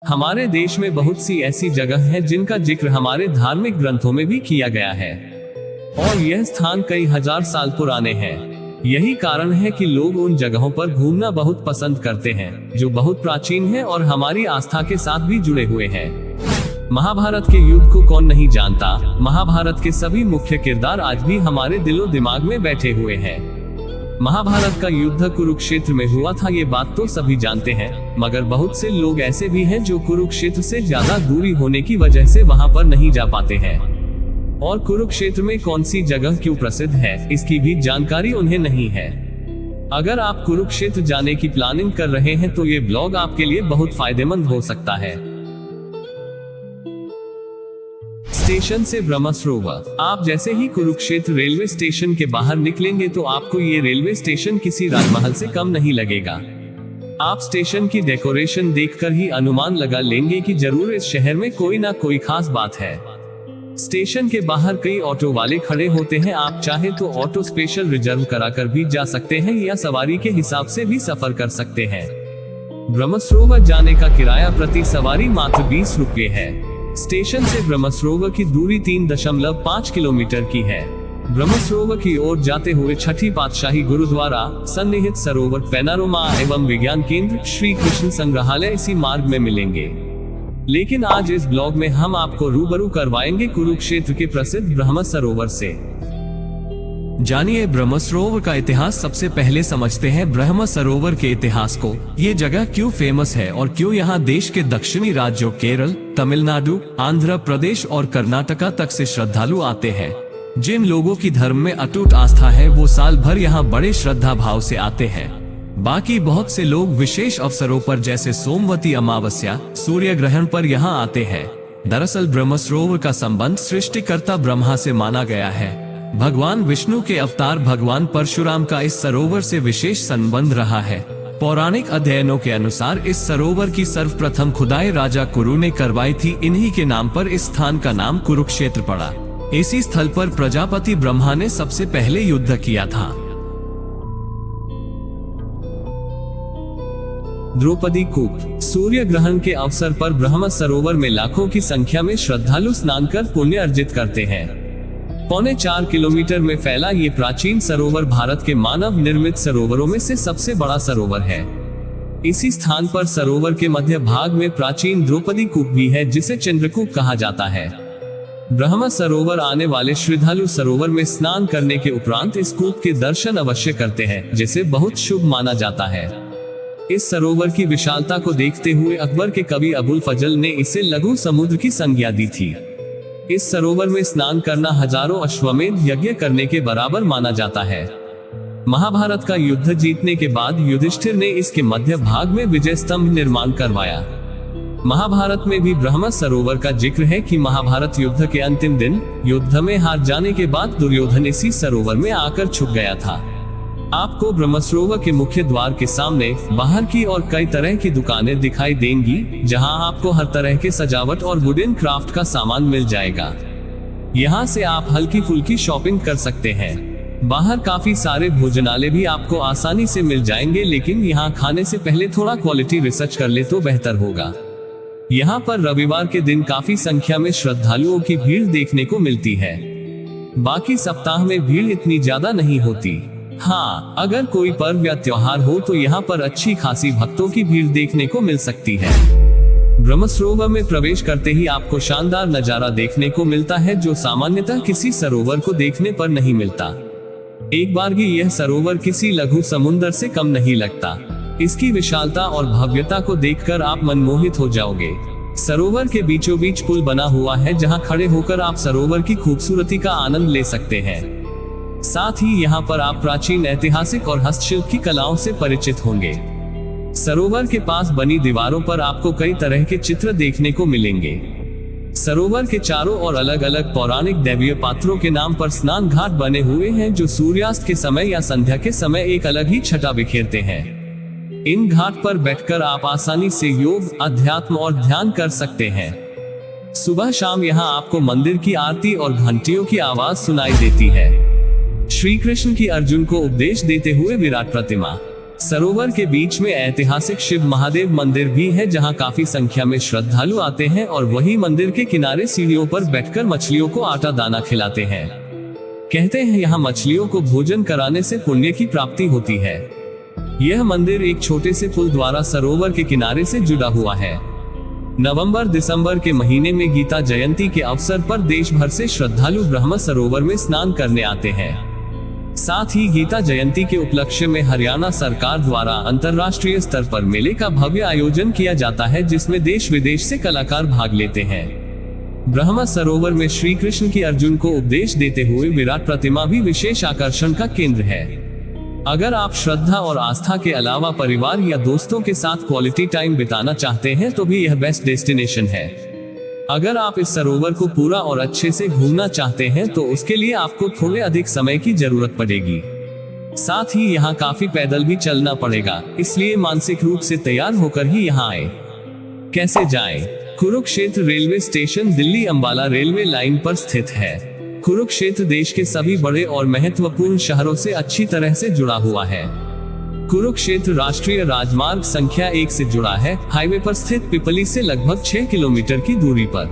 हमारे देश में बहुत सी ऐसी जगह हैं जिनका जिक्र हमारे धार्मिक ग्रंथों में भी किया गया है और यह स्थान कई हजार साल पुराने हैं। यही कारण है कि लोग उन जगहों पर घूमना बहुत पसंद करते हैं जो बहुत प्राचीन है और हमारी आस्था के साथ भी जुड़े हुए हैं। महाभारत के युद्ध को कौन नहीं जानता। महाभारत के सभी मुख्य किरदार आज भी हमारे दिलो दिमाग में बैठे हुए हैं। महाभारत का युद्ध कुरुक्षेत्र में हुआ था, ये बात तो सभी जानते हैं, मगर बहुत से लोग ऐसे भी हैं जो कुरुक्षेत्र से ज्यादा दूरी होने की वजह से वहां पर नहीं जा पाते हैं। और कुरुक्षेत्र में कौन सी जगह क्यों प्रसिद्ध है, इसकी भी जानकारी उन्हें नहीं है। अगर आप कुरुक्षेत्र जाने की प्लानिंग कर रहे हैं तो ये ब्लॉग आपके लिए बहुत फायदेमंद हो सकता है। स्टेशन से ब्रह्मसरोवर। आप जैसे ही कुरुक्षेत्र रेलवे स्टेशन के बाहर निकलेंगे तो आपको ये रेलवे स्टेशन किसी राजमहल से कम नहीं लगेगा। आप स्टेशन की डेकोरेशन देखकर ही अनुमान लगा लेंगे कि जरूर इस शहर में कोई ना कोई खास बात है। स्टेशन के बाहर कई ऑटो वाले खड़े होते हैं। आप चाहे तो ऑटो स्पेशल रिजर्व कराकर भी जा सकते हैं या सवारी के हिसाब से भी सफर कर सकते हैं। ब्रह्मसरोवर जाने का किराया प्रति सवारी मात्र 20 रुपये है। स्टेशन से ब्रह्मसरोवर की दूरी 3.5 किलोमीटर की है। ब्रह्मसरोवर की ओर जाते हुए छठी पातशाही गुरुद्वारा, सन्निहित सरोवर, पैनारोमा एवं विज्ञान केंद्र, श्री कृष्ण संग्रहालय इसी मार्ग में मिलेंगे। लेकिन आज इस ब्लॉग में हम आपको रूबरू करवाएंगे कुरुक्षेत्र के प्रसिद्ध ब्रह्म सरोवर से। जानिए ब्रह्म सरोवर का इतिहास। सबसे पहले समझते हैं ब्रह्म सरोवर के इतिहास को। ये जगह क्यों फेमस है और क्यों यहाँ देश के दक्षिणी राज्यों केरल, तमिलनाडु, आंध्र प्रदेश और कर्नाटका तक से श्रद्धालु आते हैं। जिन लोगों की धर्म में अटूट आस्था है वो साल भर यहाँ बड़े श्रद्धा भाव से आते हैं। बाकी बहुत से लोग विशेष अवसरों पर जैसे सोमवती अमावस्या, सूर्य ग्रहण पर यहाँ आते हैं। दरअसल ब्रह्म सरोवर का संबंध सृष्टिकर्ता ब्रह्मा से माना गया है। भगवान विष्णु के अवतार भगवान परशुराम का इस सरोवर से विशेष संबंध रहा है। पौराणिक अध्ययनों के अनुसार इस सरोवर की सर्वप्रथम खुदाई राजा कुरु ने करवाई थी। इन्हीं के नाम पर इस स्थान का नाम कुरुक्षेत्र पड़ा। इसी स्थल पर प्रजापति ब्रह्मा ने सबसे पहले युद्ध किया था। द्रौपदी कूप। सूर्य ग्रहण के अवसर पर ब्रह्म सरोवर में लाखों की संख्या में श्रद्धालु स्नान कर पुण्य अर्जित करते हैं। 4.25 किलोमीटर में फैला ये प्राचीन सरोवर भारत के मानव निर्मित सरोवरों में से सबसे बड़ा सरोवर है। इसी स्थान पर सरोवर के मध्य भाग में प्राचीन द्रौपदी कूप भी है, जिसे चंद्रकूप कहा जाता है। ब्रह्म सरोवर आने वाले श्रद्धालु सरोवर में स्नान करने के उपरांत इस कूप के दर्शन अवश्य करते हैं, जिसे बहुत शुभ माना जाता है। इस सरोवर की विशालता को देखते हुए अकबर के कवि अबुल फजल ने इसे लघु समुद्र की संज्ञा दी थी। इस सरोवर में स्नान करना हजारों अश्वमेध यज्ञ करने के बराबर माना जाता है। महाभारत का युद्ध जीतने के बाद युधिष्ठिर ने इसके मध्य भाग में विजय स्तंभ निर्माण करवाया। महाभारत में भी ब्रह्म सरोवर का जिक्र है कि महाभारत युद्ध के अंतिम दिन युद्ध में हार जाने के बाद दुर्योधन इसी सरोवर में आकर छुप गया था। आपको ब्रह्म सरोवर के मुख्य द्वार के सामने बाहर की और कई तरह की दुकानें दिखाई देंगी, जहां आपको हर तरह के सजावट और वुडन क्राफ्ट का सामान मिल जाएगा। यहां से आप हल्की फुल्की शॉपिंग कर सकते हैं। बाहर काफी सारे भोजनालय भी आपको आसानी से मिल जाएंगे, लेकिन यहां खाने से पहले थोड़ा क्वालिटी रिसर्च कर ले तो बेहतर होगा। यहाँ पर रविवार के दिन काफी संख्या में श्रद्धालुओं की भीड़ देखने को मिलती है। बाकी सप्ताह में भीड़ इतनी ज्यादा नहीं होती। हाँ, अगर कोई पर्व या त्योहार हो तो यहाँ पर अच्छी खासी भक्तों की भीड़ देखने को मिल सकती है। ब्रह्म सरोवर में प्रवेश करते ही आपको शानदार नजारा देखने को मिलता है, जो सामान्यतः किसी सरोवर को देखने पर नहीं मिलता। एक बार ही यह सरोवर किसी लघु समुद्र से कम नहीं लगता। इसकी विशालता और भव्यता को देखकर आप मनमोहित हो जाओगे। सरोवर के बीचों बीच पुल बना हुआ है, जहां खड़े होकर आप सरोवर की खूबसूरती का आनंद ले सकते हैं। साथ ही यहाँ पर आप प्राचीन ऐतिहासिक और हस्तशिल्प की कलाओं से परिचित होंगे। सरोवर के पास बनी दीवारों पर आपको कई तरह के चित्र देखने को मिलेंगे। सरोवर के चारों ओर अलग अलग पौराणिक दैवीय पात्रों के नाम पर स्नान घाट बने हुए हैं, जो सूर्यास्त के समय या संध्या के समय एक अलग ही छटा बिखेरते हैं। इन घाट पर बैठकर आप आसानी से योग, अध्यात्म और ध्यान कर सकते हैं। सुबह शाम यहाँ आपको मंदिर की आरती और घंटियों की आवाज सुनाई देती है। श्री कृष्ण की अर्जुन को उपदेश देते हुए विराट प्रतिमा। सरोवर के बीच में ऐतिहासिक शिव महादेव मंदिर भी है, जहां काफी संख्या में श्रद्धालु आते हैं और वही मंदिर के किनारे सीढ़ियों पर बैठकर मछलियों को आटा दाना खिलाते हैं। कहते हैं यहाँ मछलियों को भोजन कराने से पुण्य की प्राप्ति होती है। यह मंदिर एक छोटे से पुल द्वारा सरोवर के किनारे से जुड़ा हुआ है। नवंबर दिसंबर के महीने में गीता जयंती के अवसर पर देश भर से श्रद्धालु ब्रह्म सरोवर में स्नान करने आते हैं। साथ ही गीता जयंती के उपलक्ष्य में हरियाणा सरकार द्वारा अंतर्राष्ट्रीय स्तर पर मेले का भव्य आयोजन किया जाता है, जिसमें देश विदेश से कलाकार भाग लेते हैं। ब्रह्म सरोवर में श्री कृष्ण की अर्जुन को उपदेश देते हुए विराट प्रतिमा भी विशेष आकर्षण का केंद्र है। अगर आप श्रद्धा और आस्था के अलावा परिवार या दोस्तों के साथ क्वालिटी टाइम बिताना चाहते हैं तो भी यह बेस्ट डेस्टिनेशन है। अगर आप इस सरोवर को पूरा और अच्छे से घूमना चाहते हैं तो उसके लिए आपको थोड़े अधिक समय की जरूरत पड़ेगी। साथ ही यहाँ काफी पैदल भी चलना पड़ेगा, इसलिए मानसिक रूप से तैयार होकर ही यहाँ आए। कैसे जाएं? Kurukshetra railway station Delhi Ambala railway line पर स्थित है। कुरुक्षेत्र देश के सभी बड़े और महत्वपूर्ण शहरों से अच्छी तरह से जुड़ा हुआ है। कुरुक्षेत्र राष्ट्रीय राजमार्ग संख्या 1 से जुड़ा है। हाईवे पर स्थित पिपली से लगभग 6 किलोमीटर की दूरी पर।